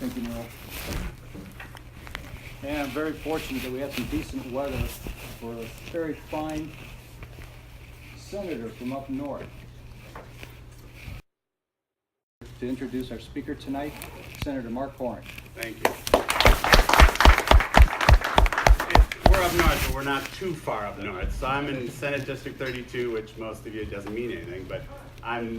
Thank you, Neil. And I'm very fortunate that we had some decent weather for a very fine senator from up north. To introduce our speaker tonight, Senator Mark Howe. Thank you. We're up north, but we're not too far up north. So I'm in Senate District 32, which most of you doesn't mean anything, but I'm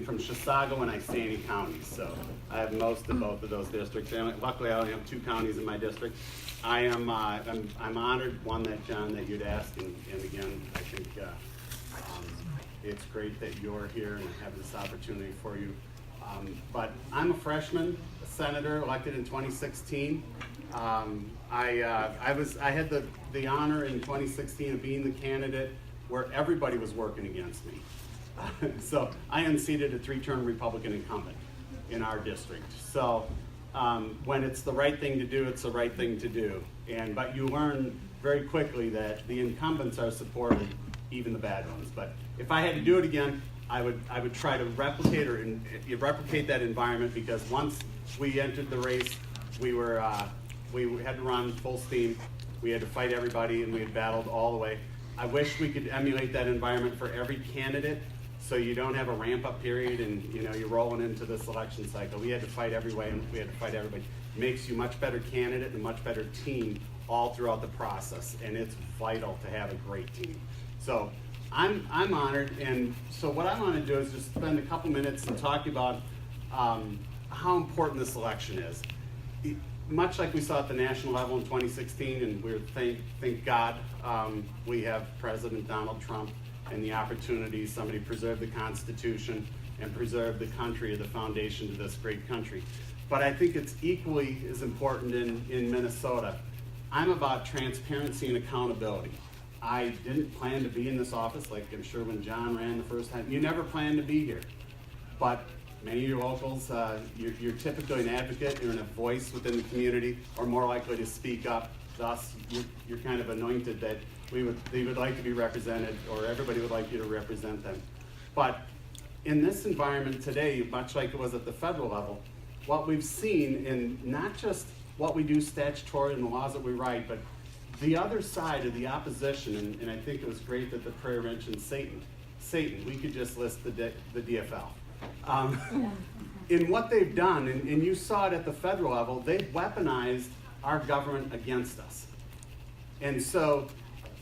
from Chisago and Iceni counties. So I have most of both of those districts. And luckily, I only have 2 counties in my district. I'm honored, one, that you'd ask, and again, I think it's great that you're here and I have this opportunity for you. But I'm a freshman, a senator elected in 2016. I had the honor in 2016 of being the candidate where everybody was working against me. So I unseated a 3-term Republican incumbent in our district. So when it's the right thing to do, it's the right thing to do. But you learn very quickly that the incumbents are supported, even the bad ones. But if I had to do it again, I would try to replicate that environment, because once we entered the race, we had to run full steam. We had to fight everybody, and we had battled all the way. I wish we could emulate that environment for every candidate, so you don't have a ramp-up period and you're rolling into this election cycle. We had to fight every way, and we had to fight everybody. It makes you a much better candidate and a much better team all throughout the process, and it's vital to have a great team. So I'm honored, and so what I want to do is just spend a couple minutes and talk about how important this election is. Much like we saw at the national level in 2016, and we're thank God we have President Donald Trump and the opportunity somebody preserve the Constitution and preserve the country, the foundation to this great country. But I think it's equally as important in Minnesota. I'm about transparency and accountability. I didn't plan to be in this office, like I'm sure when John ran the first time. You never planned to be here. But many of your locals, you're typically an advocate, you're a voice within the community, or more likely to speak up. Thus, you're kind of anointed that they would like to be represented, or everybody would like you to represent them. But in this environment today, much like it was at the federal level, what we've seen in not just what we do statutorily and the laws that we write, but the other side of the opposition, and I think it was great that the prayer mentioned Satan. We could just list the DFL. In what they've done, and you saw it at the federal level, they've weaponized our government against us. And so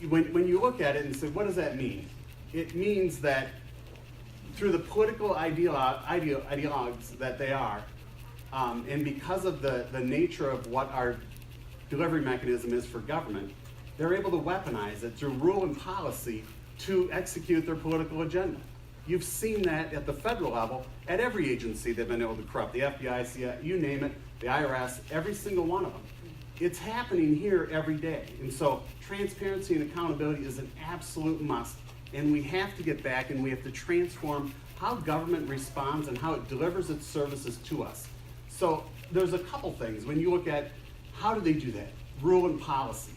when you look at it and say, what does that mean? It means that through the political ideologues that they are, and because of the nature of what our delivery mechanism is for government, they're able to weaponize it through rule and policy to execute their political agenda. You've seen that at the federal level, at every agency they've been able to corrupt, the FBI, CIA, you name it, the IRS, every single one of them. It's happening here every day. And so transparency and accountability is an absolute must, and we have to get back and we have to transform how government responds and how it delivers its services to us. So there's a couple things. When you look at how do they do that? Rule and policy.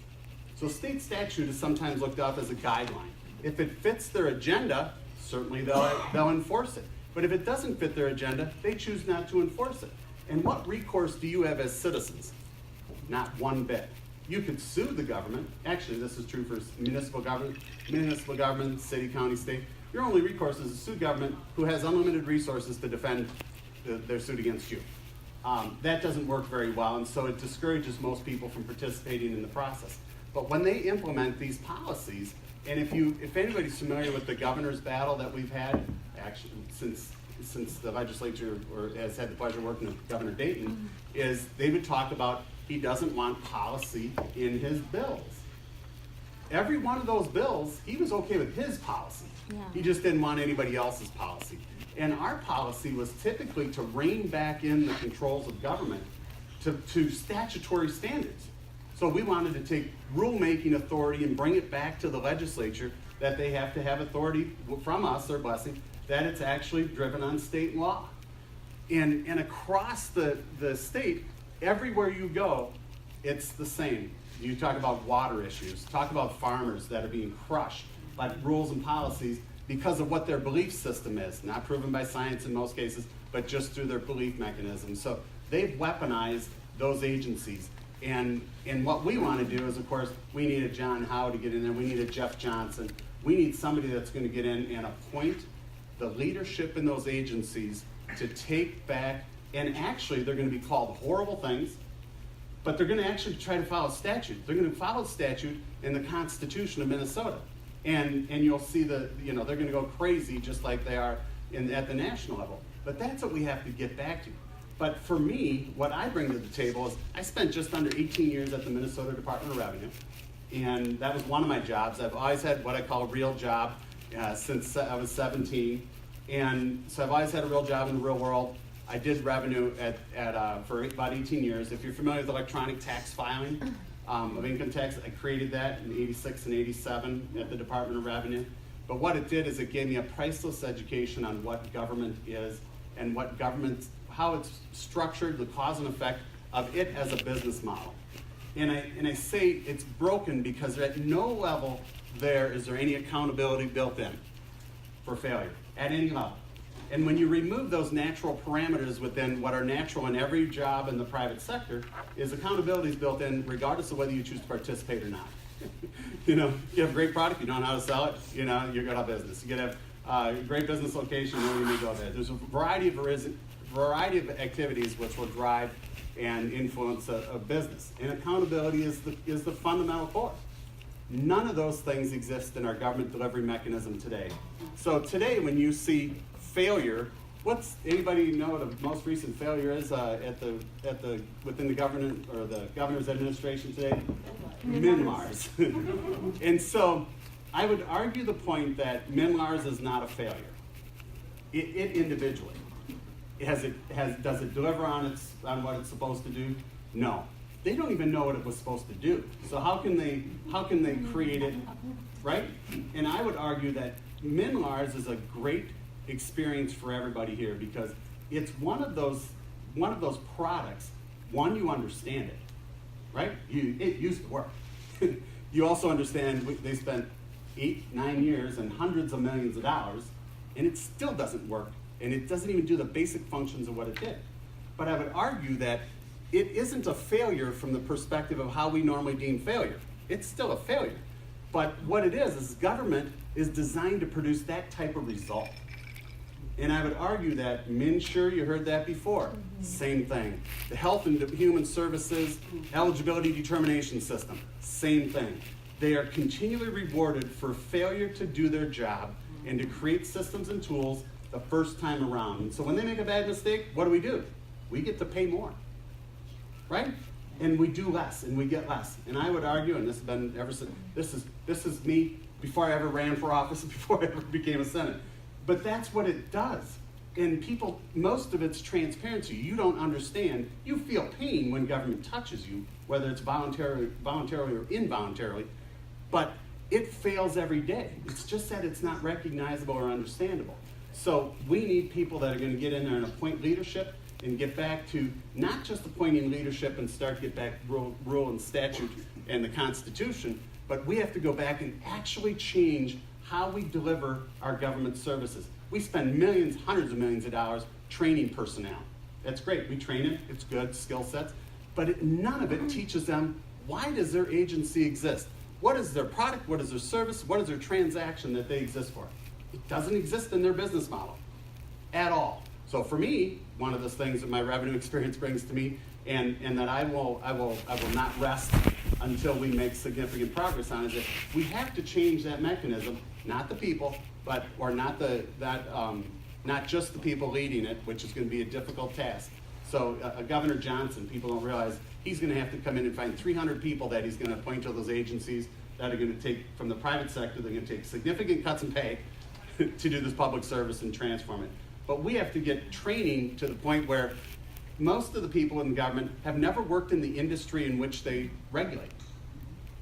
So state statute is sometimes looked up as a guideline. If it fits their agenda, certainly they'll enforce it. But if it doesn't fit their agenda, they choose not to enforce it. And what recourse do you have as citizens? Not one bit. You could sue the government. Actually, this is true for municipal government, city, county, state. Your only recourse is to sue government who has unlimited resources to defend their suit against you. That doesn't work very well, and so it discourages most people from participating in the process. But when they implement these policies, and if anybody's familiar with the governor's battle that we've had, actually since the legislature or has had the pleasure of working with Governor Dayton, is they would talk about he doesn't want policy in his bills. Every one of those bills, he was okay with his policy. Yeah. He just didn't want anybody else's policy. And our policy was typically to rein back in the controls of government to statutory standards. So we wanted to take rulemaking authority and bring it back to the legislature, that they have to have authority from us, their blessing, that it's actually driven on state law. And across the state, everywhere you go, it's the same. You talk about water issues, talk about farmers that are being crushed by rules and policies because of what their belief system is, not proven by science in most cases, but just through their belief mechanism. So They've weaponized those agencies. And what we want to do is, of course, we need a John Howe to get in there. We need a Jeff Johnson. We need somebody that's going to get in and appoint the leadership in those agencies to take back, and actually they're going to be called horrible things, but they're going to actually try to follow statute. They're going to follow statute in the Constitution of Minnesota. And you'll see they're going to go crazy just like they are at the national level. But that's what we have to get back to. But for me, what I bring to the table is I spent just under 18 years at the Minnesota Department of Revenue, and that was one of my jobs. I've always had what I call a real job since I was 17, and so I've always had a real job in the real world. I did revenue for about 18 years. If you're familiar with electronic tax filing of income tax, I created that in 86 and 87 at the Department of Revenue. But what it did is it gave me a priceless education on what government is and what government, how it's structured, the cause and effect of it as a business model. And I say it's broken because at no level is there any accountability built in for failure, at any level. And when you remove those natural parameters within what are natural in every job in the private sector, is accountability is built in regardless of whether you choose to participate or not. You have a great product, you don't know how to sell it, you're good at business. You have a great business location, you know you need to go there. There's a variety of activities which will drive and influence a business. And accountability is the fundamental core. None of those things exist in our government delivery mechanism today. So today, when you see failure, anybody know what the most recent failure is within the government or the governor's administration today? MNLARS. And so I would argue the point that MNLARS is not a failure. It individually. Does it deliver on what it's supposed to do? No. They don't even know what it was supposed to do. So how can they create it, right? And I would argue that MNLARS is a great experience for everybody here because it's one of those products. One, you understand it, right? It used to work. You also understand they spent 8-9 years and hundreds of millions of dollars, and it still doesn't work, and it doesn't even do the basic functions of what it did. But I would argue that it isn't a failure from the perspective of how we normally deem failure. It's still a failure. But what it is government is designed to produce that type of result. And I would argue that MNsure, you heard that before, same thing. The Health and Human Services Eligibility Determination System, same thing. They are continually rewarded for failure to do their job and to create systems and tools the first time around. And so when they make a bad mistake, what do? We get to pay more, right? And we do less, and we get less. And I would argue, and this has been ever since, this is me before I ever ran for office, before I ever became a Senate. But that's what it does. And people, most of it's transparency. You don't understand. You feel pain when government touches you, whether it's voluntarily or involuntarily, but it fails every day. It's just that it's not recognizable or understandable. So we need people that are going to get in there and appoint leadership and get back to not just appointing leadership and get back rule and statute and the Constitution, but we have to go back and actually change how we deliver our government services. We spend millions, hundreds of millions of dollars training personnel. That's great. We train it. It's good, skill sets. But none of it teaches them, why does their agency exist? What is their product? What is their service? What is their transaction that they exist for? It doesn't exist in their business model at all. So for me, one of those things that my revenue experience brings to me, and that I will not rest until we make significant progress on, is that we have to change that mechanism, not the people, not just the people leading it, which is going to be a difficult task. So Governor Johnson, people don't realize, he's going to have to come in and find 300 people that he's going to appoint to those agencies that are going to take, from the private sector, they're going to take significant cuts in pay to do this public service and transform it. But we have to get training to the point where most of the people in government have never worked in the industry in which they regulate.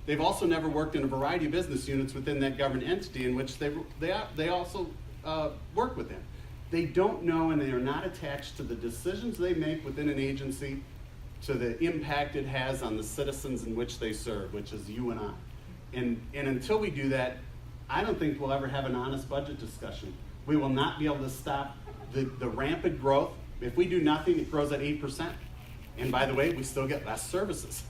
They've also never worked in a variety of business units within that government entity in which they also work within. They don't know, and they are not attached to the decisions they make within an agency, to the impact it has on the citizens in which they serve, which is you and I. And until we do that, I don't think we'll ever have an honest budget discussion. We will not be able to stop the rampant growth. If we do nothing, it grows at 8%. And by the way, we still get less services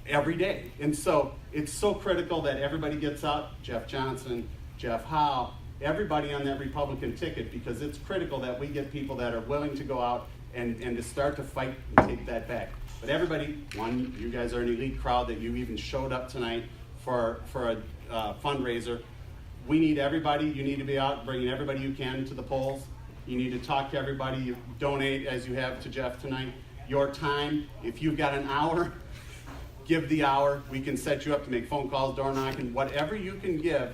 every day. And so it's so critical that everybody gets out, Jeff Johnson, Jeff Howe, everybody on that Republican ticket, because it's critical that we get people that are willing to go out and to start to fight and take that back. But everybody, one, you guys are an elite crowd that you even showed up tonight for a fundraiser. We need everybody. You need to be out bringing everybody you can to the polls. You need to talk to everybody. You donate as you have to Jeff tonight. Your time, if you've got an hour, give the hour. We can set you up to make phone calls, door knocking, whatever you can give.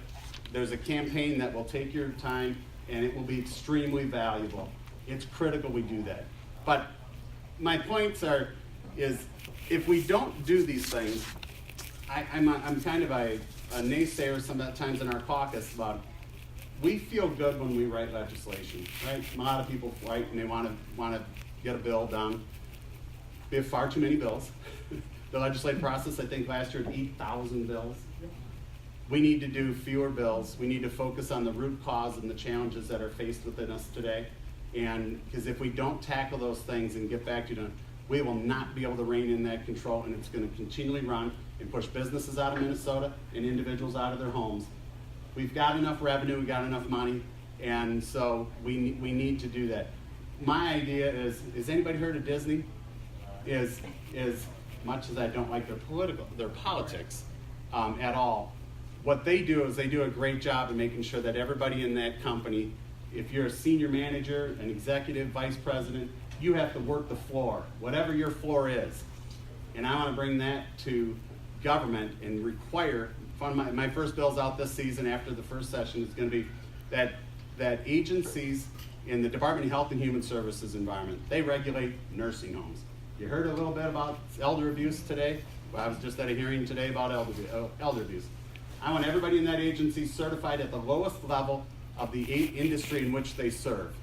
There's a campaign that will take your time and it will be extremely valuable. It's critical we do that. But my points is if we don't do these things, I'm kind of a naysayer sometimes in our caucus about we feel good when we write legislation, right? A lot of people write and they want to get a bill done. We have far too many bills. The legislative process, I think last year, had 8,000 bills. We need to do fewer bills. We need to focus on the root cause and the challenges that are faced within us today. And because if we don't tackle those things and get back to them, we will not be able to rein in that control, and it's going to continually run and push businesses out of Minnesota and individuals out of their homes. We've got enough revenue, we've got enough money, and so we need to do that. My idea is anybody heard of Disney? Is much as I don't like their politics at all, what they do is they do a great job of making sure that everybody in that company, if you're a senior manager, an executive, vice president, you have to work the floor, whatever your floor is. And I want to bring that to government and require, my first bill's out this season after the first session is going to be that agencies in the Department of Health and Human Services environment, they regulate nursing homes. You heard a little bit about elder abuse today. Well, I was just at a hearing today about elder abuse. I want everybody in that agency certified at the lowest level of the industry in which they serve.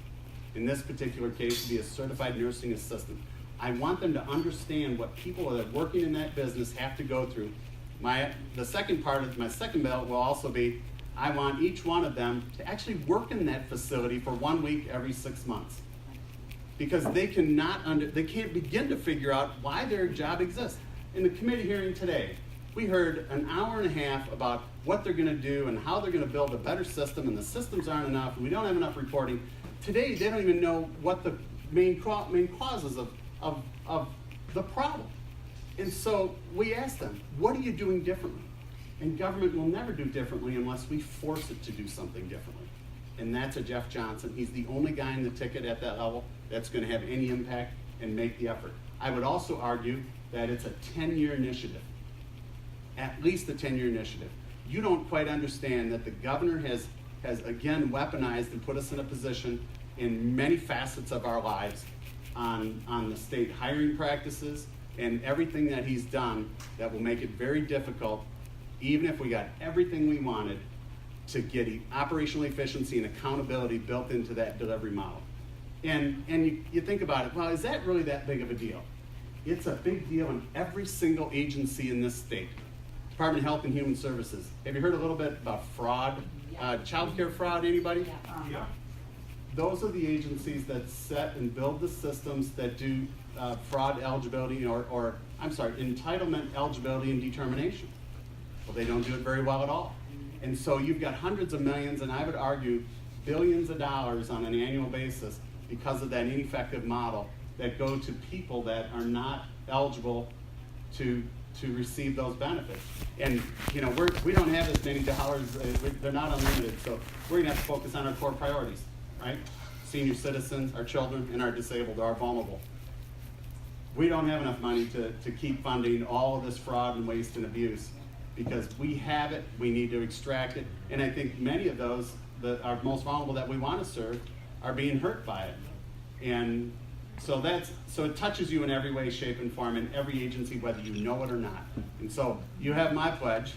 In this particular case, to be a certified nursing assistant. I want them to understand what people that are working in that business have to go through. The second part of my second bill will also be, I want each one of them to actually work in that facility for 1 week every 6 months. Because they can't begin to figure out why their job exists. In the committee hearing today, we heard an hour and a half about what they're going to do and how they're going to build a better system, and the systems aren't enough, and we don't have enough reporting. Today, they don't even know what the main causes of the problem. And so we asked them, what are you doing differently? And government will never do differently unless we force it to do something differently. And that's a Jeff Johnson. He's the only guy in the ticket at that level that's going to have any impact and make the effort. I would also argue that it's a 10-year initiative, at least a 10-year initiative. You don't quite understand that the governor has again weaponized and put us in a position in many facets of our lives on the state hiring practices and everything that he's done that will make it very difficult, even if we got everything we wanted, to get operational efficiency and accountability built into that delivery model. And you think about it, well, is that really that big of a deal? It's a big deal in every single agency in this state. Department of Health and Human Services. Have you heard a little bit about fraud, child care fraud, anybody? Yeah. Those are the agencies that set and build the systems that do fraud eligibility or entitlement eligibility and determination. Well, they don't do it very well at all. And so you've got hundreds of millions, and I would argue billions of dollars on an annual basis because of that ineffective model that go to people that are not eligible to receive those benefits. And we don't have as many dollars, they're not unlimited, so we're gonna have to focus on our core priorities, right? Senior citizens, our children, and our disabled, our vulnerable. We don't have enough money to keep funding all of this fraud and waste and abuse because we have it, we need to extract it, and I think many of those that are most vulnerable that we want to serve are being hurt by it. And so it touches you in every way, shape, and form in every agency, whether you know it or not. And so you have my pledge,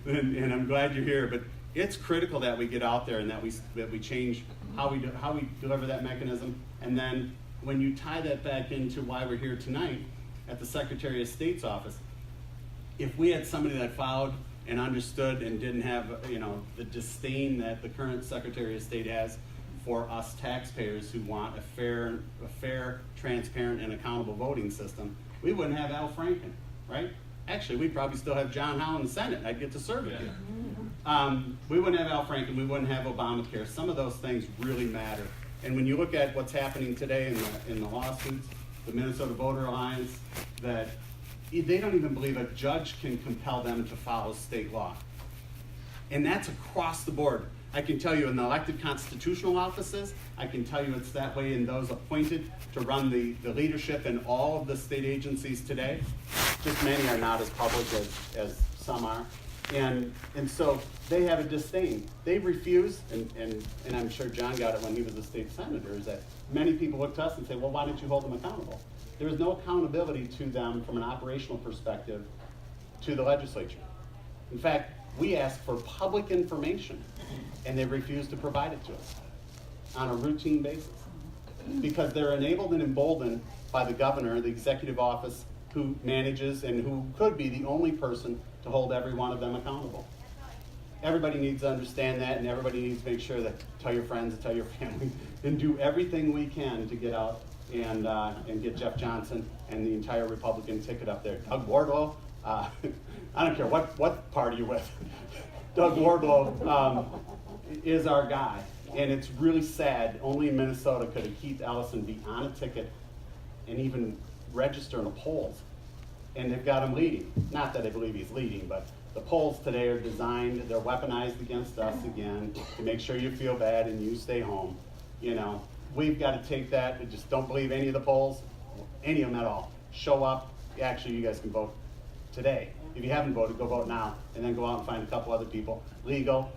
and I'm glad you're here. But it's critical that we get out there and that we change how we deliver that mechanism. And then when you tie that back into why we're here tonight at the Secretary of State's office, if we had somebody that followed and understood and didn't have the disdain that the current Secretary of State has for us taxpayers who want a fair, transparent, and accountable voting system, we wouldn't have Al Franken, right? Actually, we'd probably still have John Howe in the Senate. I'd get to serve again. We wouldn't have Al Franken. We wouldn't have Obamacare. Some of those things really matter. And when you look at what's happening today in the lawsuits, the Minnesota Voter Alliance, that they don't even believe a judge can compel them to follow state law. And that's across the board. I can tell you in the elected constitutional offices, I can tell you it's that way in those appointed to run the leadership in all of the state agencies today. Just many are not as public as some are. And so they have a disdain. They refuse, and I'm sure John got it when he was a state senator, is that many people look to us and say, well, why don't you hold them accountable? There is no accountability to them from an operational perspective to the legislature. In fact, we ask for public information, and they refuse to provide it to us on a routine basis because they're enabled and emboldened by the governor, the executive office, who manages and who could be the only person to hold every one of them accountable. Everybody needs to understand that, and everybody needs to make sure that tell your friends, tell your family, and do everything we can to get out and get Jeff Johnson and the entire Republican ticket up there. Doug Wardlow, I don't care what party you're with. Doug Wardlow is our guy, and it's really sad. Only in Minnesota could a Keith Ellison be on a ticket and even register in the polls, and they've got him leading. Not that I believe he's leading, but the polls today are designed, they're weaponized against us again to make sure you feel bad and you stay home. You know, we've got to take that and just don't believe any of the polls, any of them at all. Show up. Actually, you guys can vote today. If you haven't voted, go vote now, and then go out and find a couple other people, legal,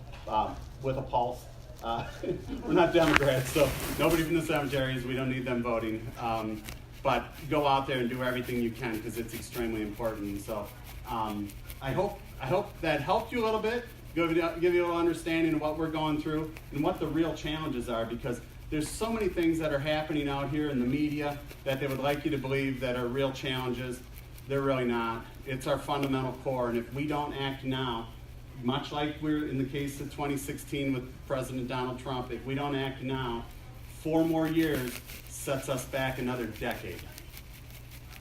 with a pulse. We're not Democrats, so nobody from the cemeteries, we don't need them voting. But go out there and do everything you can because it's extremely important. So I hope that helped you a little bit, give you a little understanding of what we're going through and what the real challenges are, because there's so many things that are happening out here in the media that they would like you to believe that are real challenges. They're really not. It's our fundamental core, and if we don't act now, much like we're in the case of 2016 with President Donald Trump, if we don't act now, 4 more years sets us back another decade.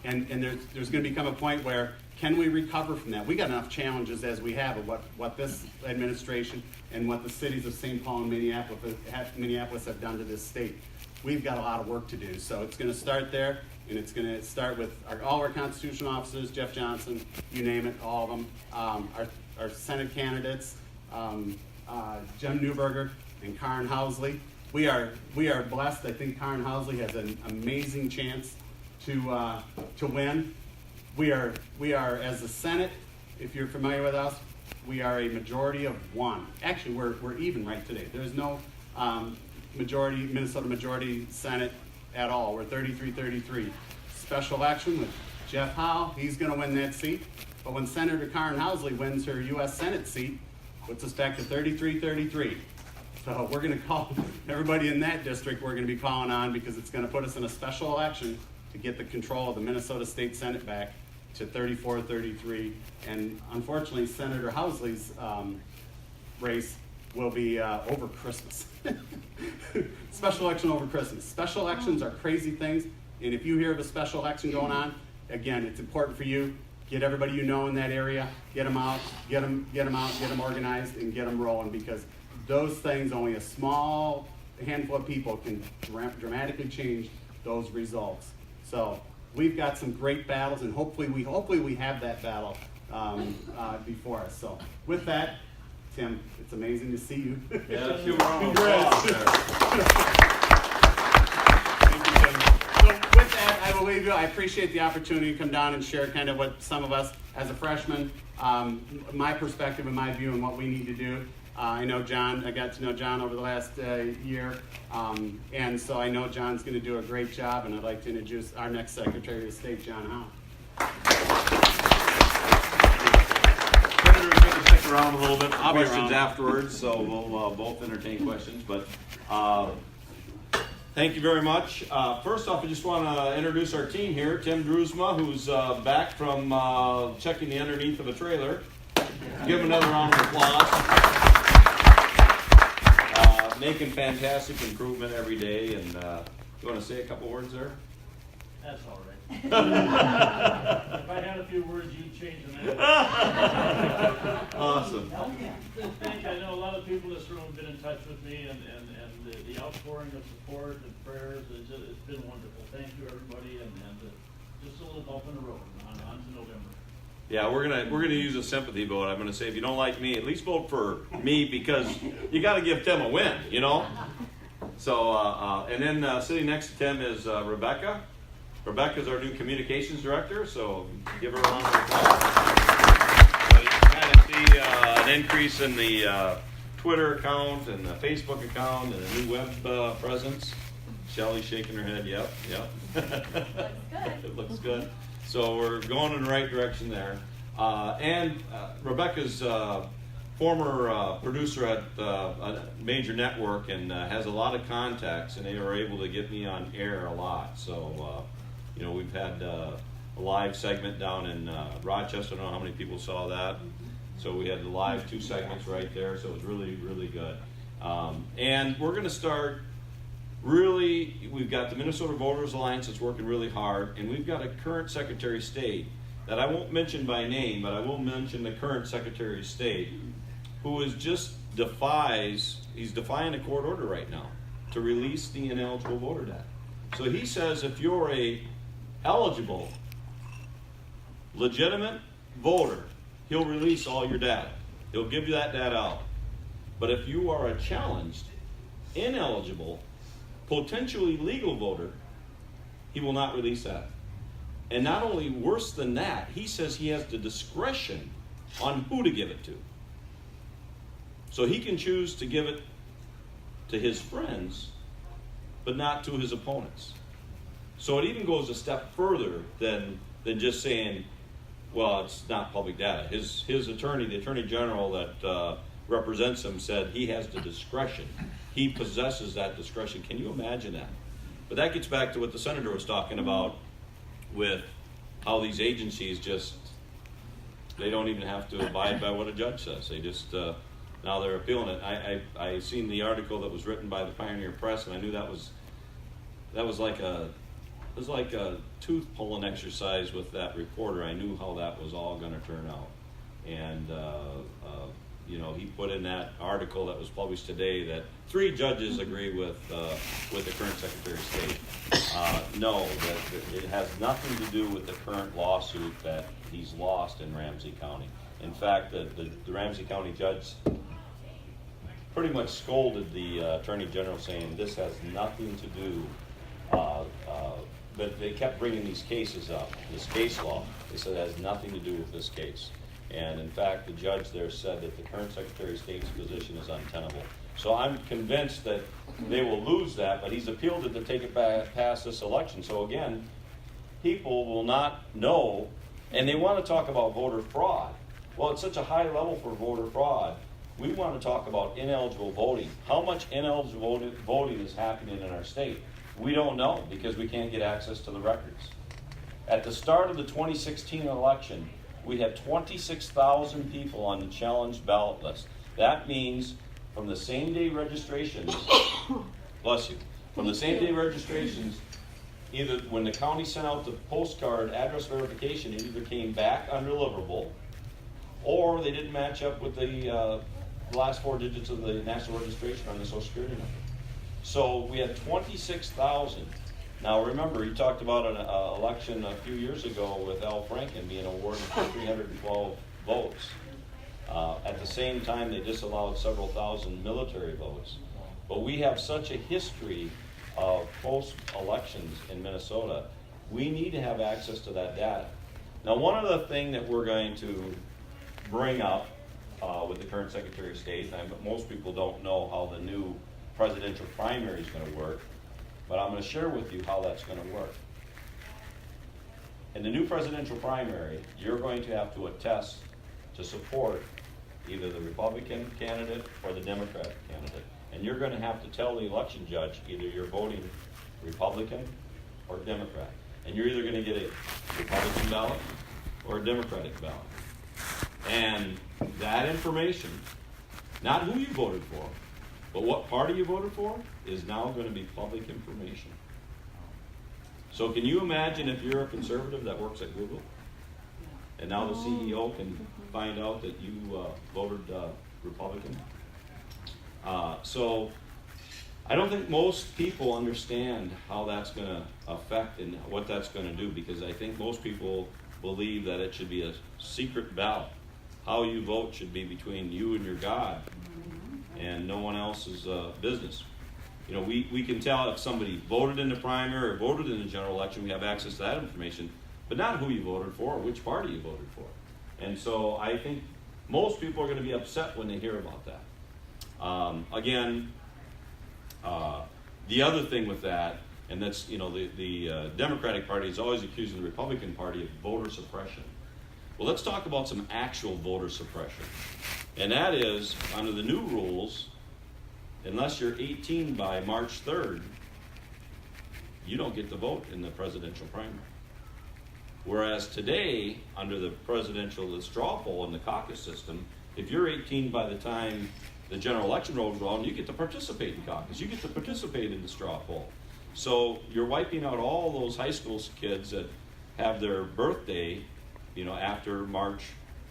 And there's going to become a point where, can we recover from that? We got enough challenges as we have of what this administration and what the cities of St. Paul and Minneapolis have done to this state. We've got a lot of work to do. So it's going to start there, and it's going to start with all our constitutional officers, Jeff Johnson, you name it, all of them, our Senate candidates, Jim Newberger and Karen Housley. We are blessed. I think Karen Housley has an amazing chance to win. We are as the Senate, if you're familiar with us, we are a majority of 1. Actually, we're even right today. There's no Minnesota majority Senate at all. We're 33-33. Special election with Jeff Howe. He's going to win that seat. But when Senator Karen Housley wins her U.S. Senate seat, puts us back to 33-33. So we're going to call everybody in that district, we're going to be calling on, because it's going to put us in a special election to get the control of the Minnesota State Senate back to 34-33. And unfortunately, Senator Housley's race will be over Christmas. Special election over Christmas. Special elections are crazy things, and if you hear of a special election going on, again, it's important for you. Get everybody you know in that area, get them out, get them organized, and get them rolling, because those things, only a small handful of people can dramatically change those results. So we've got some great battles, and hopefully we have that battle before us. So with that, Tim, it's amazing to see you. Yeah, With that, I will leave you. I appreciate the opportunity to come down and share kind of what some of us as a freshman, my perspective and my view on what we need to do. I know John, I got to know John over the last year, and so I know John's going to do a great job, and I'd like to introduce our next Secretary of State, John Howe. Senators, maybe stick around a little bit. I'll be Questions around afterwards, so we'll both entertain questions. But thank you very much. First off, I just want to introduce our team here. Tim Druzma, who's back from checking the underneath of a trailer. Give him another round of applause. making fantastic improvement every day. And you want to say a couple words there? That's all right. If I had a few words, you'd change them. Awesome. Thank you. I know a lot of people in this room have been in touch with me, and the outpouring of support and prayers, it's been wonderful. Thank you, everybody, and just a little bump in the road on to November. Yeah, we're gonna use a sympathy vote. I'm gonna say if you don't like me, at least vote for me, because you got to give Tim a win, you know. So and then sitting next to Tim is Rebecca. Rebecca's our new communications director, so give her a round of applause. So you can kind of see an increase in the Twitter account and the Facebook account and a new web presence. Shelly's shaking her head. Yep. Looks good. It looks good. So we're going in the right direction there. And Rebecca's former producer at a major network and has a lot of contacts, and they were able to get me on air a lot. So, we've had a live segment down in Rochester. I don't know how many people saw that. So we had the live 2 segments right there. So it was really, really good. And we're going to start we've got the Minnesota Voters Alliance that's working really hard, and we've got a current Secretary of State that I won't mention by name, but I will mention the current Secretary of State, who is he's defying a court order right now to release the ineligible voter data. So he says if you're a eligible, legitimate voter, he'll release all your data. He'll give you that data out. But if you are a challenged, ineligible, potentially legal voter, he will not release that. And not only worse than that, he says he has the discretion on who to give it to. So he can choose to give it to his friends, but not to his opponents. So it even goes a step further than just saying, well, it's not public data. His attorney, the Attorney General that represents him, said he has the discretion. He possesses that discretion. Can you imagine that? But that gets back to what the senator was talking about with how these agencies they don't even have to abide by what a judge says. They just, now they're appealing it. I seen the article that was written by the Pioneer Press, and I knew that was like a tooth pulling exercise with that reporter. I knew how that was all going to turn out. And, he put in that article that was published today that 3 judges agree with the current Secretary of State. No, that it has nothing to do with the current lawsuit that he's lost in Ramsey County. In fact, the Ramsey County judge pretty much scolded the Attorney General, saying this has nothing to do, but they kept bringing these cases up, this case law. They said it has nothing to do with this case. And in fact, the judge there said that the current Secretary of State's position is untenable. So I'm convinced that they will lose that, but he's appealed it to take it back past this election. So again, people will not know, and they want to talk about voter fraud. Well, it's such a high level for voter fraud. We want to talk about ineligible voting. How much ineligible voting is happening in our state? We don't know because we can't get access to the records. At the start of the 2016 election, we had 26,000 people on the challenged ballot list. That means from the same day registrations, bless you, from the same day registrations, either when the county sent out the postcard address verification, it either came back undeliverable or they didn't match up with the last 4 digits of the national registration on the Social Security number. So we had 26,000. Now remember, he talked about an election a few years ago with Al Franken being awarded for 312 votes. At the same time, they disallowed several thousand military votes. But we have such a history of post-elections in Minnesota. We need to have access to that data. Now, one other thing that we're going to bring up with the current Secretary of State, and most people don't know how the new presidential primary is going to work, but I'm going to share with you how that's going to work. In the new presidential primary, you're going to have to attest to support either the Republican candidate or the Democratic candidate. And you're going to have to tell the election judge either you're voting Republican or Democrat. And you're either going to get a Republican ballot or a Democratic ballot. And that information, not who you voted for, But what party you voted for is now going to be public information. So can you imagine if you're a conservative that works at Google, and now the CEO can find out that you voted Republican? So I don't think most people understand how that's going to affect and what that's going to do, because I think most people believe that it should be a secret ballot. How you vote should be between you and your God, and no one else's business. You know, we can tell if somebody voted in the primary or voted in the general election. We have access to that information, but not who you voted for or which party you voted for. And so I think most people are going to be upset when they hear about that. The other thing with that, and that's, you know, the Democratic Party is always accusing the Republican Party of voter suppression. Well, let's talk about some actual voter suppression. And that is, under the new rules, unless you're 18 by March 3rd, you don't get to vote in the presidential primary. Whereas today, under the presidential straw poll and the caucus system, if you're 18 by the time the general election rolls around, you get to participate in caucus. You get to participate in the straw poll. So you're wiping out all those high school kids that have their birthday, you know, after March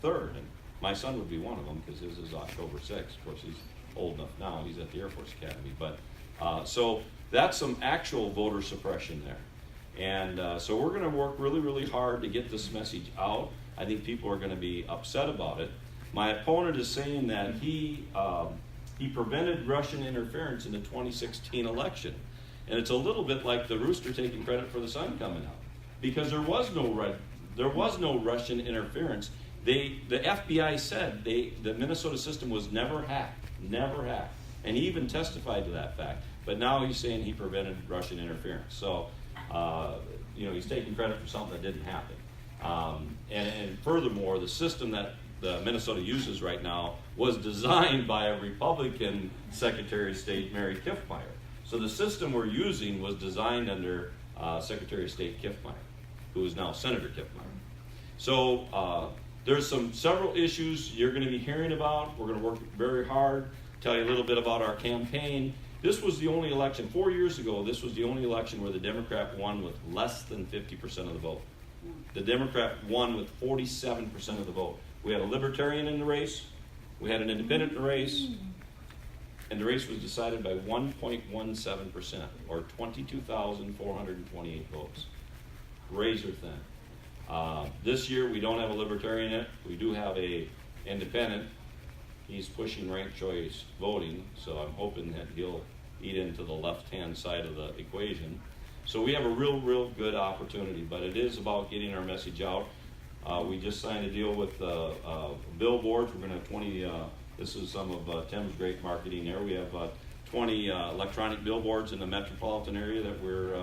3rd. And my son would be one of them, because his is October 6th. Of course, he's old enough now. He's at the Air Force Academy. But so that's some actual voter suppression there. And so we're going to work really, really hard to get this message out. I think people are going to be upset about it. My opponent is saying that he prevented Russian interference in the 2016 election. And it's a little bit like the rooster taking credit for the sun coming out, because there was no Russian interference. The FBI said the Minnesota system was never hacked, and he even testified to that fact. But now he's saying he prevented Russian interference. So you know, he's taking credit for something that didn't happen. And furthermore, the system that the Minnesota uses right now was designed by a Republican Secretary of State, Mary Kiffmeyer. So the system we're using was designed under Secretary of State Kiffmeyer, who is now Senator Kiffmeyer. So there's several issues you're going to be hearing about. We're going to work very hard, tell you a little bit about our campaign. This was the only election, 4 years ago, this was the only election where the Democrat won with less than 50% of the vote. The Democrat won with 47% of the vote. We had a libertarian in the race, we had an independent in the race, and the race was decided by 1.17%, or 22,428 votes. Razor thin. This year we don't have a libertarian in it. We do have a independent. He's pushing ranked choice voting, so I'm hoping that he'll eat into the left-hand side of the equation. So we have a real good opportunity, but it is about getting our message out. We just signed a deal with billboards. We're going to have 20, this is some of Tim's great marketing there. We have 20 electronic billboards in the metropolitan area that we're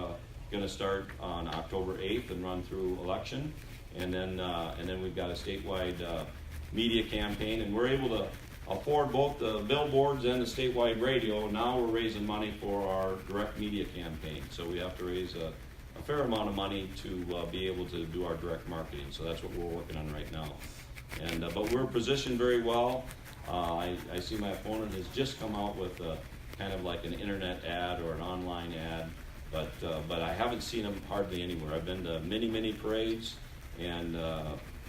going to start on October 8th and run through election. And then we've got a statewide media campaign, and we're able to afford both the billboards and the statewide radio. Now we're raising money for our direct media campaign. So we have to raise a fair amount of money to be able to do our direct marketing. So that's what we're working on right now. And but we're positioned very well. I see my opponent has just come out with kind of like an internet ad or an online ad, but I haven't seen him hardly anywhere. I've been to many parades, and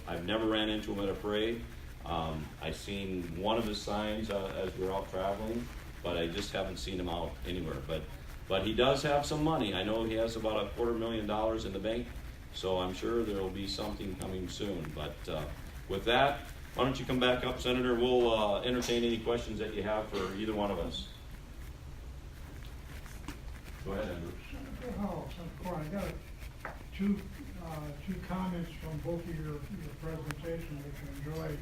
I've never ran into him at a parade. I've seen one of his signs as we're out traveling, but I just haven't seen him out anywhere. But he does have some money. I know he has about $250,000 in the bank, so I'm sure there will be something coming soon. But with that, why don't you come back up, Senator? We'll entertain any questions that you have for either one of us. Go ahead, Andrew. Senator Howe, Senator Koran, I got two comments from both of your presentations, which I enjoyed.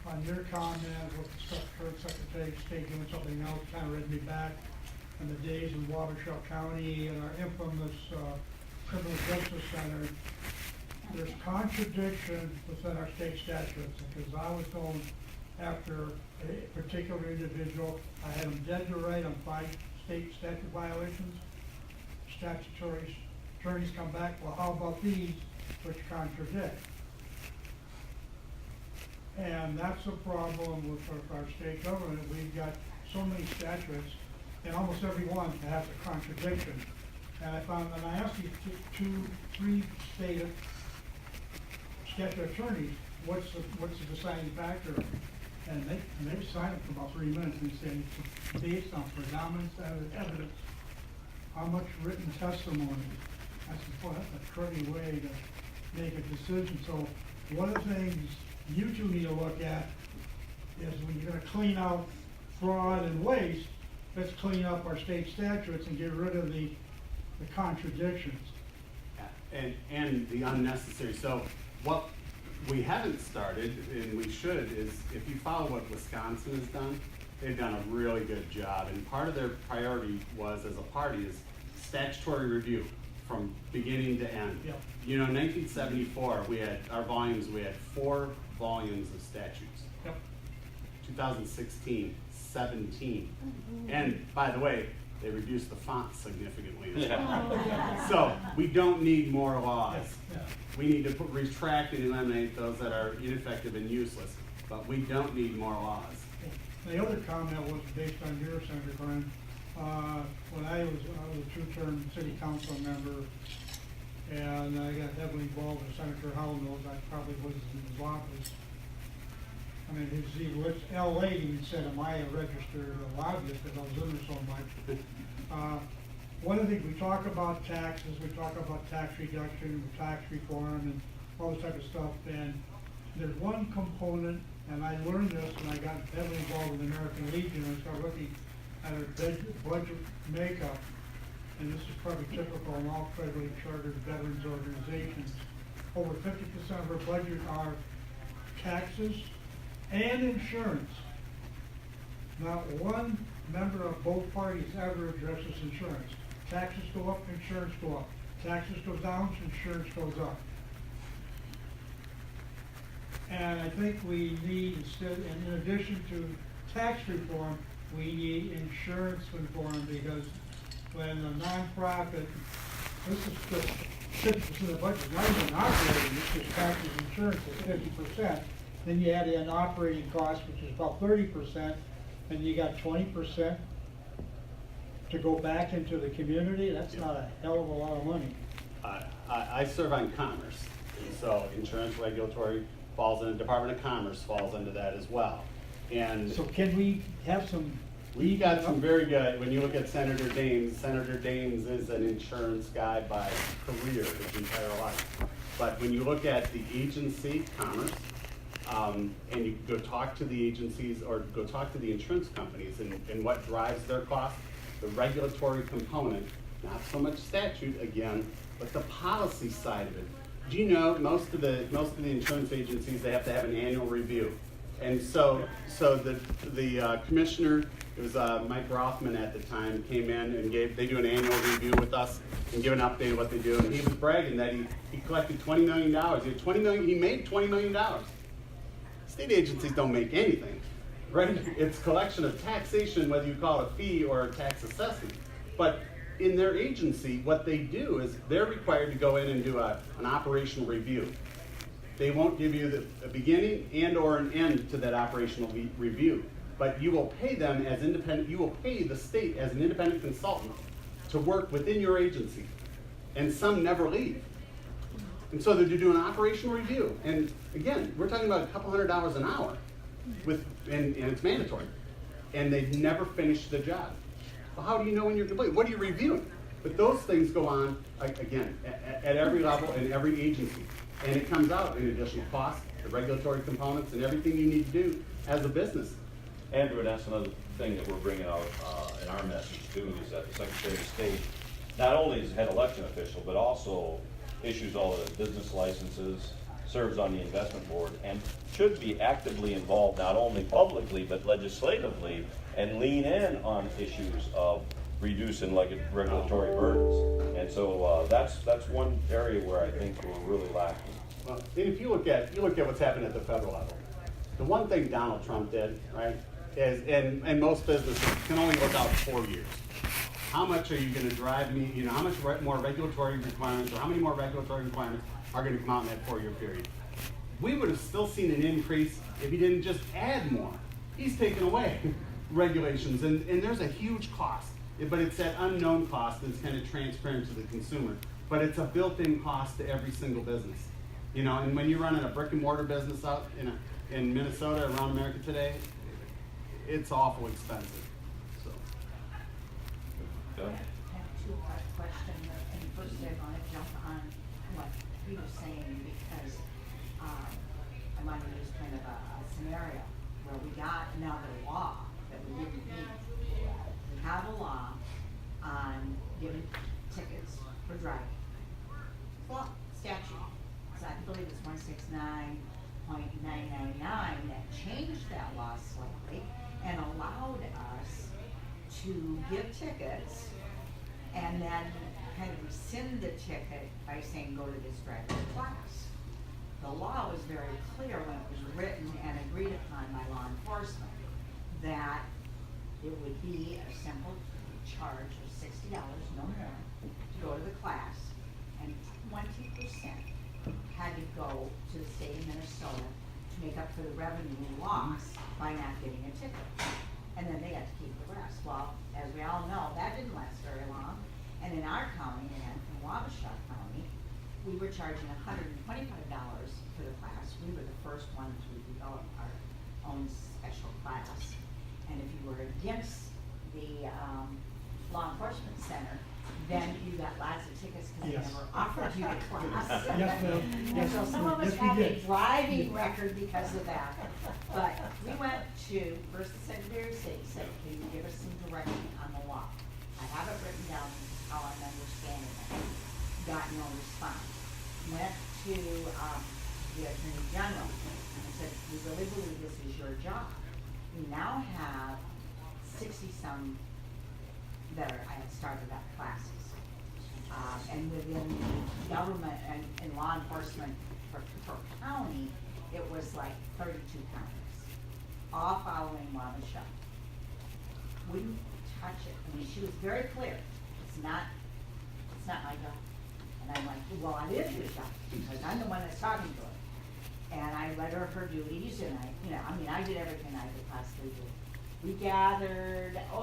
On your comment with the Secretary of State doing something else, kind of read me back in the days in Wabash County and our infamous criminal justice center. There's contradiction within our state statutes, because I was told after a particular individual, I had him dead to right on 5 state statute violations. Statutory attorneys come back, well, how about these, which contradict? And that's a problem with our state government. We've got so many statutes, and almost every one has a contradiction. And I asked these three state statute attorneys, what's the deciding factor? And they were silent for about 3 minutes, and they said it's based on predominance of evidence, how much written testimony. I said, boy, that's a cruddy way to make a decision. So one of the things you two need to look at is when you're gonna clean out fraud and waste, let's clean up our state statutes and get rid of the contradictions. And the unnecessary. So what we haven't started, and we should, is if you follow what Wisconsin has done, they've done a really good job. And part of their priority was, as a party, is statutory review from beginning to end. Yep. You know, in 1974, we had 4 volumes of statutes. Yep. 2016, 17. And by the way, they reduced the font significantly as well. So we don't need more laws. Yeah. We need to retract and eliminate those that are ineffective and useless, but we don't need more laws. The other comment was based on your, Senator Glenn. When I was a 2-term city council member, and I got heavily involved with Senator Howe knows I probably was in his office. I mean, his LA even said, am I a registered lobbyist, because I was in there so much. One of the things, we talk about taxes, we talk about tax reduction, tax reform, and all this type of stuff, and there's one component, and I learned this when I got heavily involved with the American Legion, and I started looking at our budget makeup, and this is probably typical in all federally chartered veterans organizations. Over 50% of our budget are taxes and insurance. Not one member of both parties ever addresses insurance. Taxes go up, insurance go up. Taxes go down, insurance goes up. And I think we need, instead, and in addition to tax reform, we need insurance reform, because when a nonprofit, this is just 50% of the budget, not even operating, it's just taxes and insurance is 50%. Then you add in operating costs, which is about 30%, and you got 20% to go back into the community. That's not a hell of a lot of money. I serve on Commerce, and so insurance regulatory falls in, Department of Commerce falls into that as well. And So can we have some? we got some very good, when you look at Senator Daines is an insurance guy by career, his entire life. But when you look at the agency, Commerce, and you go talk to the agencies or go talk to the insurance companies and what drives their cost, the regulatory component, not so much statute again, but the policy side of it. Do you know most of the insurance agencies, they have to have an annual review. And so the commissioner, it was Mike Rothman at the time, came in and they do an annual review with us and give an update of what they do. And he was bragging that he collected $20 million. He made $20 million. State agencies don't make anything, right? It's collection of taxation, whether you call it a fee or a tax assessment. But in their agency, what they do is they're required to go in and do an operational review. They won't give you a beginning and or an end to that operational review, but you will pay them as independent, you will pay the state as an independent consultant to work within your agency. And some never leave. And so they're doing an operational review. And again, we're talking about a couple $100 an hour, and it's mandatory. And they've never finished the job. Well, how do you know when you're complete? What are you reviewing? But those things go on, again, at every level in every agency. And it comes out in additional costs, the regulatory components, and everything you need to do as a business. Andrew, and that's another thing that we're bringing out in our message too, is that the Secretary of State not only is head election official, but also issues all the business licenses, serves on the investment board, and should be actively involved not only publicly but legislatively, and lean in on issues of reducing regulatory burdens. And so that's one area where I think we're really lacking. Well, and if you look at what's happened at the federal level, the one thing Donald Trump did, right, is, and most businesses can only look out 4 years. How much are you going to drive me, how much more regulatory requirements, or how many more regulatory requirements are going to come out in that 4-year period? We would have still seen an increase if he didn't just add more. He's taken away. regulations, and there's a huge cost, but it's that unknown cost that's kind of transparent to the consumer. But it's a built-in cost to every single business, you know. And when you're running a brick and mortar business out in Minnesota, around America today, it's awful expensive. So. Bill? I have two-part question, and first I want to jump on what he was saying, because I want to use kind of a scenario where we got another law that we didn't need. We have a law on giving tickets for driving. Law, statute, so I believe it's 169.999 that changed that law slightly and allowed us to give tickets and then kind of rescind the ticket by saying, go to this driver's class. The law was very clear when it was written and agreed upon by law enforcement that it would be a simple charge of $60, no more, to go to the class, and 20% had to go to the state of Minnesota to make up for the revenue loss by not getting a ticket. And then they got to keep the rest. Well, as we all know, that didn't last very long. And in our county, and in Wabasha County, we were charging $125 for the class. We were the first one to develop our own special class. And if you were against the law enforcement center, then you got lots of tickets because they Yes. never offered you the class. Yes, ma'am. And Yes, so some ma'am. of us Yes, we have a did. driving record because of that. But we went to, first the Secretary of State said, can you give us some direction on the law? I have it written down how I'm understanding it. Got no response. Went to the Attorney General and I said, we really believe this is your job. We now have 60-some that I had started up classes. And within the government and law enforcement for county, it was like 32 counties, all following Wabasha. Wouldn't touch it. I mean, she was very clear. It's not my job. And I'm like, well, it is your job, because I'm the one that's talking to her. And I read her duties, and I did everything I could possibly do. We gathered, I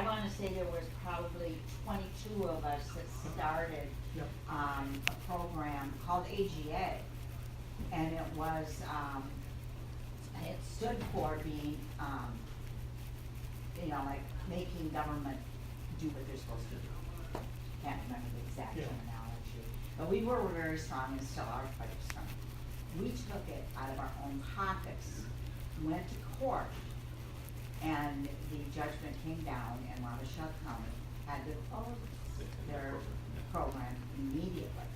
want to say there was probably 22 of us that started Yep. a program called AGA. And it was, it stood for being, like making government do what they're supposed to do. Can't remember the exact Yeah. terminology. But we were very strong and still are quite strong. We took it out of our own pockets, went to court, and the judgment came down, and Wabasha County had to close their program immediately.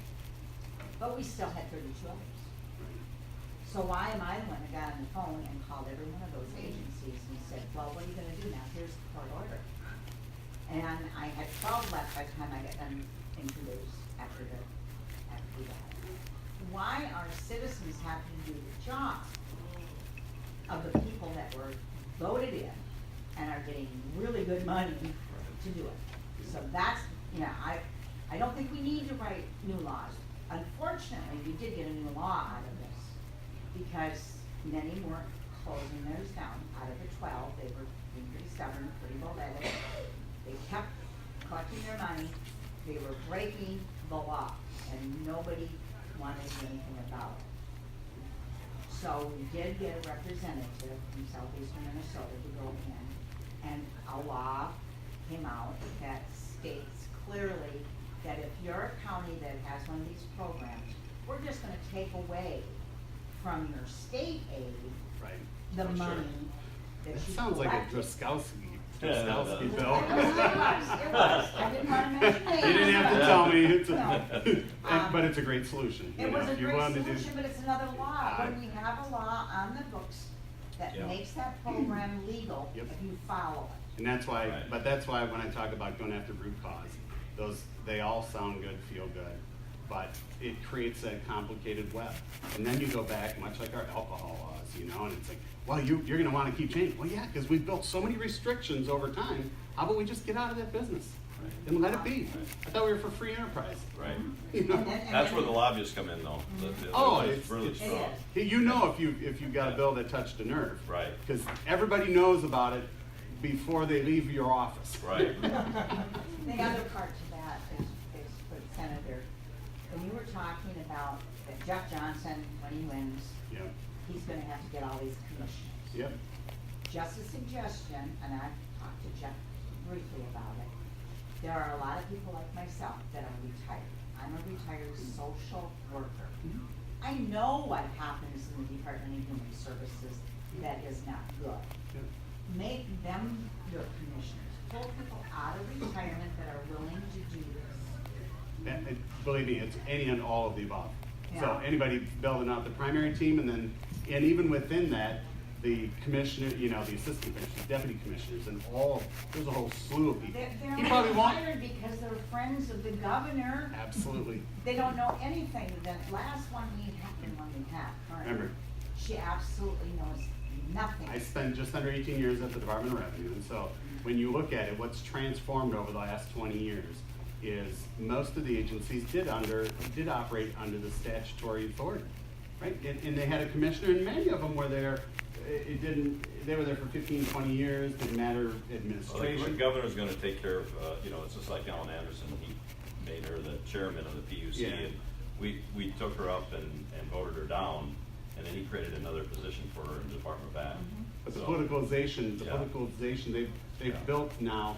But we still had 32 others. So why am I the one that got on the phone and called every one of those agencies and said, well, what are you gonna do now? Here's the court order. And I had 12 left by the time I got done in 2 days after we got it. Why are citizens having to do the job of the people that were voted in and are getting really good money to do it? So that's, I don't think we need to write new laws. Unfortunately, we did get a new law out of this because many weren't closing theirs down. Out of the 12, they were being pretty stubborn, pretty bull-headed. They kept collecting their money. They were breaking the law, and nobody wanted to do anything about it. So we did get a representative from southeastern Minnesota to go in, and a law came out that states clearly that if you're a county that has one of these programs, we're just gonna take away from your state aid Right. the Oh, sure. money that That you sounds like a collected. Droskowski It bill. was. I didn't wanna mention names. You didn't have to tell me. It's No. but it's a great solution. It was a if you great wanted to solution, but it's another law. When we have a law on the books that Yeah. makes that program legal, Yep. if you follow it. And that's why, Right. but that's why when I talk about going after root cause, they all sound good, feel good, but it creates a complicated web. And then you go back, much like our alcohol laws, and it's like, well, you're gonna wanna keep changing. Well, yeah, because we've built so many restrictions over time. How about we just get out of that business? And let it be. I thought we were for free enterprise. Right. You know? That's where the lobbyists come in, though. Oh, It's really it's- strong. You know if you've got a bill that touched a nerve. Right. Because everybody knows about it before they leave your office. Right. The other part to that is for the senator, when you were talking about that Jeff Johnson, when he wins, Yep, he's gonna have to get all these commissioners. yep. Just a suggestion, and I've talked to Jeff briefly about it, there are a lot of people like myself that are retired. I'm a retired social worker. I know what happens in the Department of Human Services that is not good. Yep. Make them your commissioners. Pull people out of retirement that are willing to do this. And believe me, it's any and all of the above. So Yeah. anybody building out the primary team, and even within that, the commissioner, the assistant commissioners, deputy commissioners, and there's a whole slew of people. They're You probably won't. retired because they're friends of the governor. Absolutely. They don't know anything. The last one we had, Remember. she absolutely knows nothing. I spent just under 18 years at the Department of Revenue, and so when you look at it, what's transformed over the last 20 years is most of the agencies did operate under the statutory authority, right? And they had a commissioner, and many of them were there. They were there for 15, 20 years. Didn't matter Well, the administration. governor's gonna take care of, it's just like Alan Anderson, he made her the chairman of the PUC, Yeah. and we took her up and voted her down, and then he created another position for her in the Department of Ag. But the So- politicalization, Yeah. they've Yeah. built now,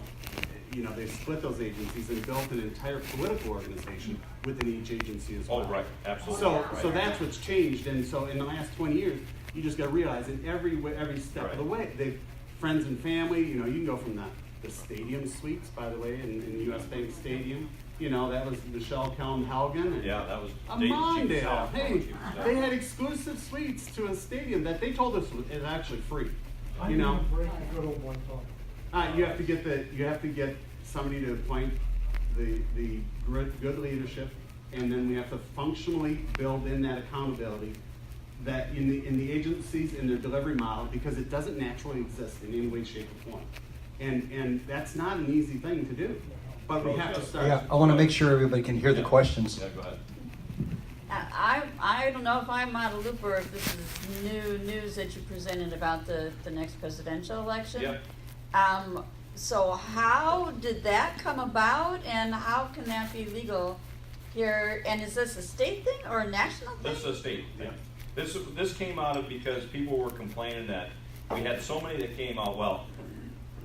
they've split those agencies and built an entire political organization within each agency as well. Oh, right, absolutely. So, right. so that's what's changed, and so in the last 20 years, you just gotta realize in every step of the Right. way, they've, friends and family, you can go from the stadium suites, by the way, in US Bank Stadium, that was Michelle Helgen. and Yeah, that was. a Dayton, Mondale, she was hey, south. they had exclusive suites to a stadium that they told us is actually free, I'm gonna break the good old boy talk. You have to get somebody to appoint the good leadership, and then we have to functionally build in that accountability that in the agencies, in their delivery model, because it doesn't naturally exist in any way, shape, or form. And that's not an easy thing to do, but we have to start. Yeah, I want to make sure everybody can hear the questions. Yeah, go ahead. I don't know if I'm out of loop or if this is new news that you presented about the next presidential election. Yep. So how did that come about, and how can that be legal here? And is this a state thing or a national thing? This is a state thing. This came out of because people were complaining that we had so many that came out,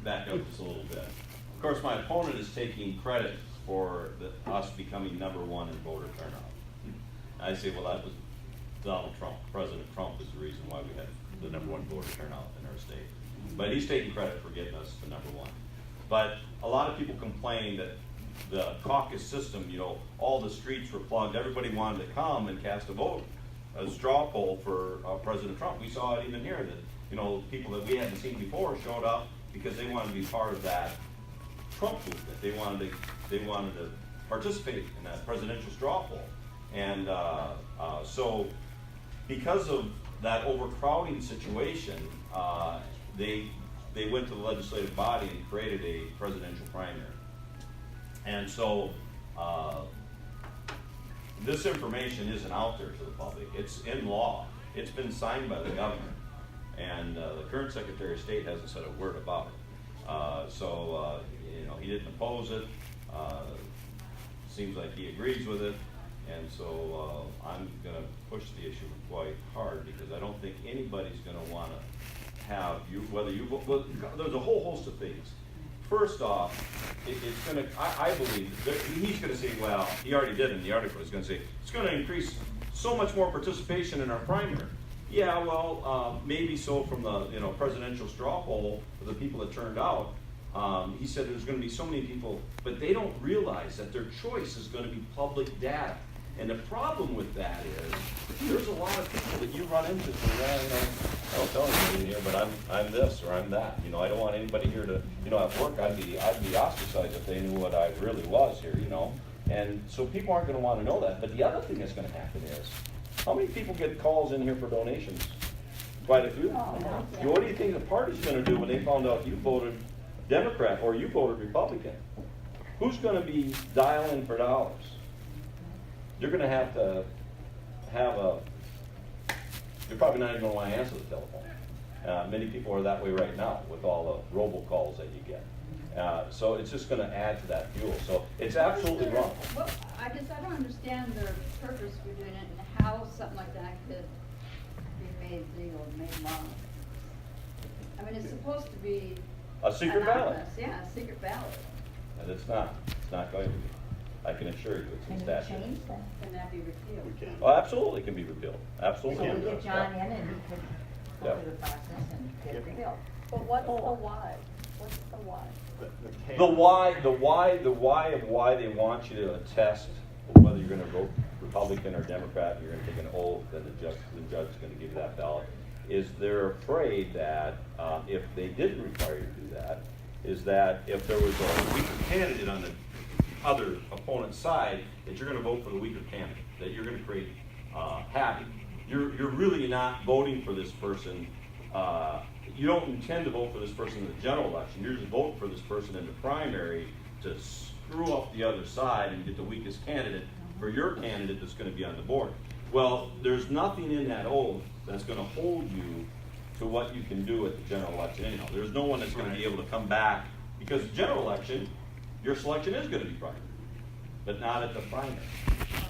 back up just a little bit. Of course, my opponent is taking credit for us becoming #1 in voter turnout. I say, well, that was Donald Trump. President Trump is the reason why we had the #1 voter turnout in our state. But he's taking credit for getting us to #1. But a lot of people complained that the caucus system, all the streets were plugged. Everybody wanted to come and cast a vote, a straw poll for President Trump. We saw it even here that, people that we hadn't seen before showed up because they wanted to be part of that Trump movement. They wanted to participate in that presidential straw poll. And so because of that overcrowding situation, they went to the legislative body and created a presidential primary. And so this information isn't out there to the public. It's in law. It's been signed by the governor. And the current Secretary of State hasn't said a word about it. So he didn't oppose it. Seems like he agrees with it. And so I'm going to push the issue quite hard because I don't think anybody's going to want to have whether you vote. Well, there's a whole host of things. First off, it's going to, I believe, that he's going to say, well, he already did in the article, he's going to say, it's going to increase so much more participation in our primary. Yeah, well, maybe so from the presidential straw poll for the people that turned out. He said there's going to be so many people, but they don't realize that their choice is going to be public data. And the problem with that is there's a lot of people that you run into I don't tell anybody here, but I'm this or I'm that. I don't want anybody here to, at work I'd be ostracized if they knew what I really was here, And so people aren't going to want to know that. But the other thing that's going to happen is, how many people get calls in here for donations? Quite a few. What do you think the party's going to do when they found out you voted Democrat or you voted Republican? who's gonna be dialing for dollars? You're gonna have to have you're probably not even gonna wanna answer the telephone. Many people are that way right now with all the robocalls that you get. So it's just gonna add to that fuel. So it's absolutely wrong. Well, I don't understand their purpose for doing it and how something like that could be made legal, made law. I mean, it's supposed to be A secret ballot. anonymous. Yeah, a secret ballot. And it's not. It's not going to be. I can assure you, it's Can in you statute. change that? Can that be repealed? We can. Oh, absolutely, it can be repealed. So Absolutely. we get John in and he could go Yeah. through the process and get it repealed. But what's the why? What's the why? The why of why they want you to attest whether you're gonna vote Republican or Democrat, you're gonna take an oath, and the judge is gonna give you that ballot, is they're afraid that, if they didn't require you to do that, is that if there was a weaker candidate on the other opponent's side, that you're gonna vote for the weaker candidate, that you're gonna create, havoc. You're really not voting for this person, you don't intend to vote for this person in the general election, you're just voting for this person in the primary to screw up the other side and get the weakest candidate for your candidate that's gonna be on the board. Well, there's nothing in that oath that's gonna hold you to what you can do at the general election anyhow. There's no one that's gonna be able to come back, because the general election, your selection is gonna be primary, but not at the primary.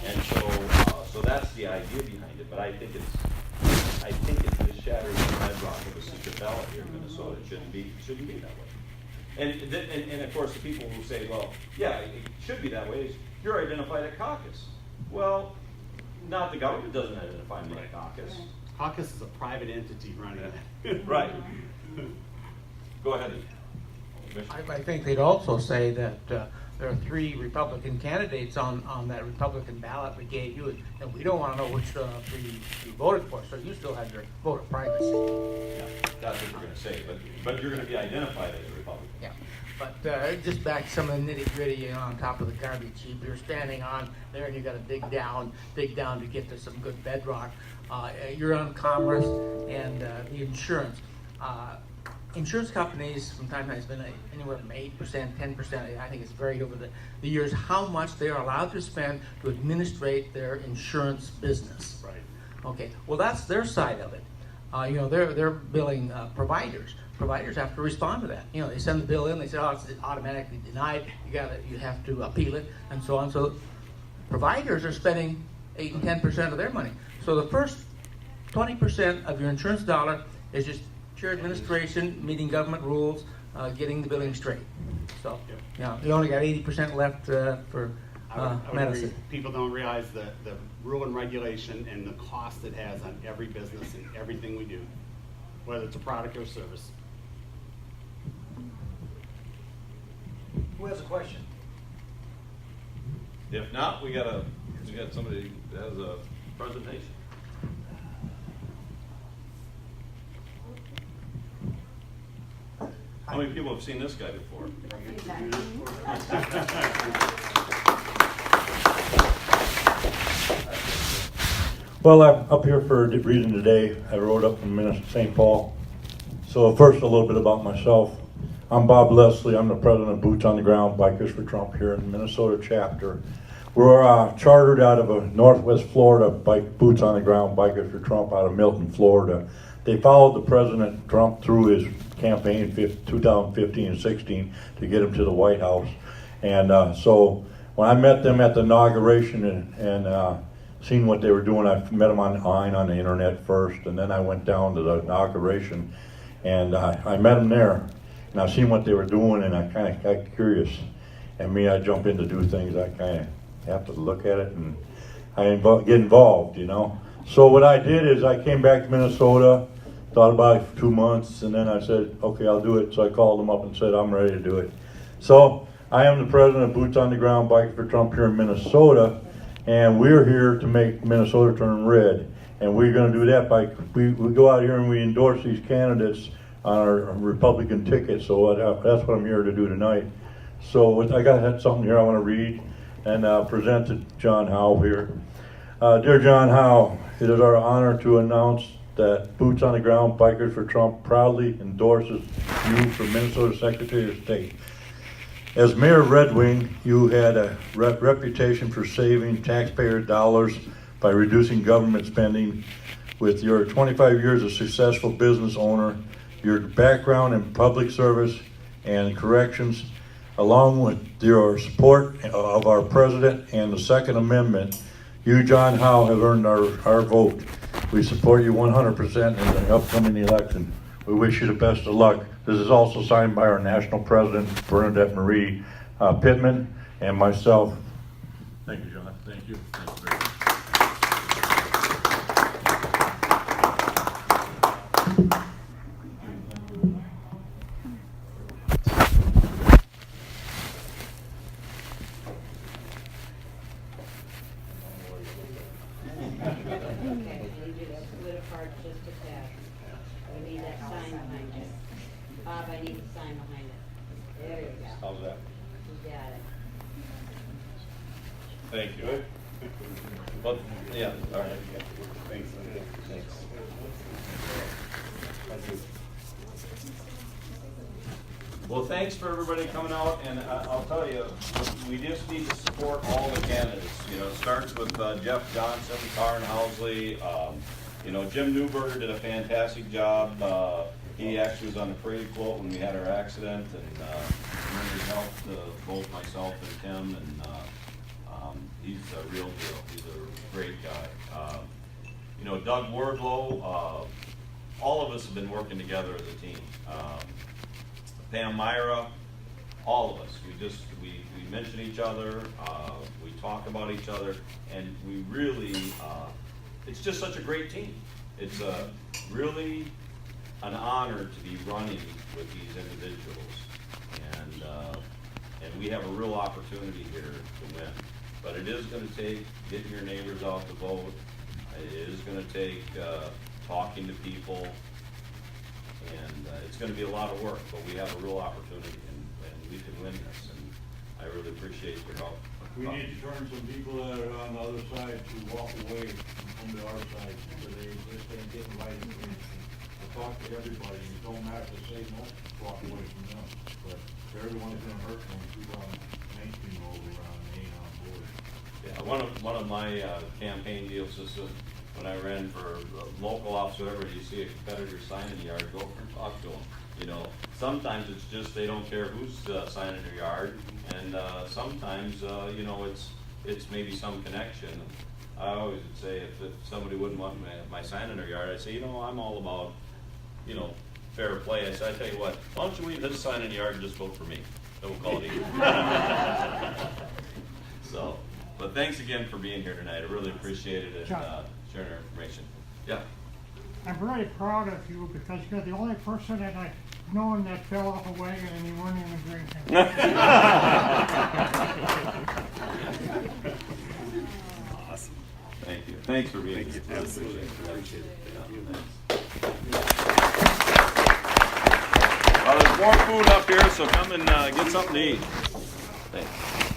And so that's the idea behind it, but I think it's just shattering the bedrock of a secret ballot here in Minnesota. It shouldn't be that way. And of course, the people who say, well, yeah, it should be that way, is you're identified at caucus. Well, not the government doesn't identify me at caucus. Caucus is a private entity running it. Right. Go ahead. I think they'd also say that there are 3 Republican candidates on that Republican ballot we gave you, and we don't want to know which 3 you voted for, so you still have your vote of privacy. Yeah, that's what you're going to say, but you're going to be identified as a Republican. Yeah, but just back to some of the nitty gritty on top of the garbage heap, you're standing on there and you got to dig down to get to some good bedrock. You're on commerce and the insurance. Insurance companies from time to time has been anywhere from 8%, 10%. I think it's varied over the years how much they are allowed to spend to administrate their insurance business. Right. Okay, well that's their side of it. They're billing providers. Providers have to respond to that. They send the bill in. They say, "Oh, it's automatically denied. You have to appeal it," and so on. So providers are spending 8 and 10% of their money. So the first 20% of your insurance dollar is just pure administration, meeting government rules, getting the billing straight. So you only got 80% left for I would medicine. agree. People don't realize the rule and regulation and the cost it has on every business and everything we do, whether it's a product or service. Who has a question? If not, we got somebody that has a presentation. How many people have seen this guy before? Well, I'm up here for a reason today. I rode up from St. Paul. So first, a little bit about myself. I'm Bob Leslie. I'm the president of Boots on the Ground Bikers for Trump here in the Minnesota chapter. We're chartered out of Northwest Florida, Boots on the Ground Bikers for Trump out of Milton, Florida. They followed the President Trump through his campaign 2015 and 16 to get him to the White House. And so when I met them at the inauguration and seen what they were doing, I met them online on the internet first, and then I went down to the inauguration, and I met them there. And I seen what they were doing, and I kind of got curious. And I jump in to do things, I kind of have to look at it, and I get involved, So what I did is I came back to Minnesota, thought about it for 2 months, and then I said, okay, I'll do it. So I called them up and said, I'm ready to do it. So I am the president of Boots on the Ground Bikers for Trump here in Minnesota, and we're here to make Minnesota turn red. And we're going to do that by, we go out here and we endorse these candidates on our Republican ticket. So that's what I'm here to do tonight. So I got something here I want to read and present to John Howe here. Dear John Howe, it is our honor to announce that Boots on the Ground Bikers for Trump proudly endorses you for Minnesota Secretary of State. As mayor of Red Wing, you had a reputation for saving taxpayer dollars by reducing government spending. With your 25 years of successful business owner, your background in public service and corrections, along with your support of our president and the Second Amendment, you, John Howe, have earned our vote. We support you 100% in the upcoming election. We wish you the best of luck. This is also signed by our national president, Bernadette Marie Pittman, and myself. Thank you, John. Thank you. Thank you very much. Okay, you just split apart just a tad. We need that sign behind it. Bob, I need the sign behind it. There you go. How's that? You got it. Thank you. Well, yeah, all right. Thanks. Thanks. Well, thanks for everybody coming out, and I'll tell you, we just need to support all the candidates. You know, it starts with Jeff Johnson, Karin Housley, Jim Newberger did a fantastic job. He actually was on the parade float when we had our accident, and really helped both myself and Tim, and he's a real deal. He's a great guy. Doug Wardlow, all of us have been working together as a team. Pam Myra, all of us. We mention each other, we talk about each other, and we really, it's just such a great team. It's really an honor to be running with these individuals, and we have a real opportunity here to win. But it is going to take getting your neighbors out to vote. It is going to take talking to people. And it's going to be a lot of work, but we have a real opportunity, and we can win this, and I really appreciate your help. We need to turn some people that are on the other side to walk away and come to our side, so they just ain't getting right information. We'll talk to everybody, it don't matter to say no, walk away from them. But everyone's gonna hurt when 2019 rolls around and they ain't on board. Yeah, one of my campaign deals is when I ran for local office, whatever, you see a competitor sign in the yard, go over and talk to them. Sometimes it's just they don't care who's signing their yard, and sometimes it's maybe some connection. I always would say if somebody wouldn't want my sign in their yard, I'd say, I'm all about fair play. I said, I tell you what, why don't you leave his sign in the yard and just vote for me? Then we'll call it even. So, but thanks again for being here tonight. I really appreciate it, and sharing our information. Yeah. I'm very proud of you because you're the only person that I've known that fell off a wagon and you weren't even drinking. Awesome. Thank you. Thanks for being here. Absolutely. Appreciate it. Yeah, well, there's more food up here, so come and get something to eat. Thanks.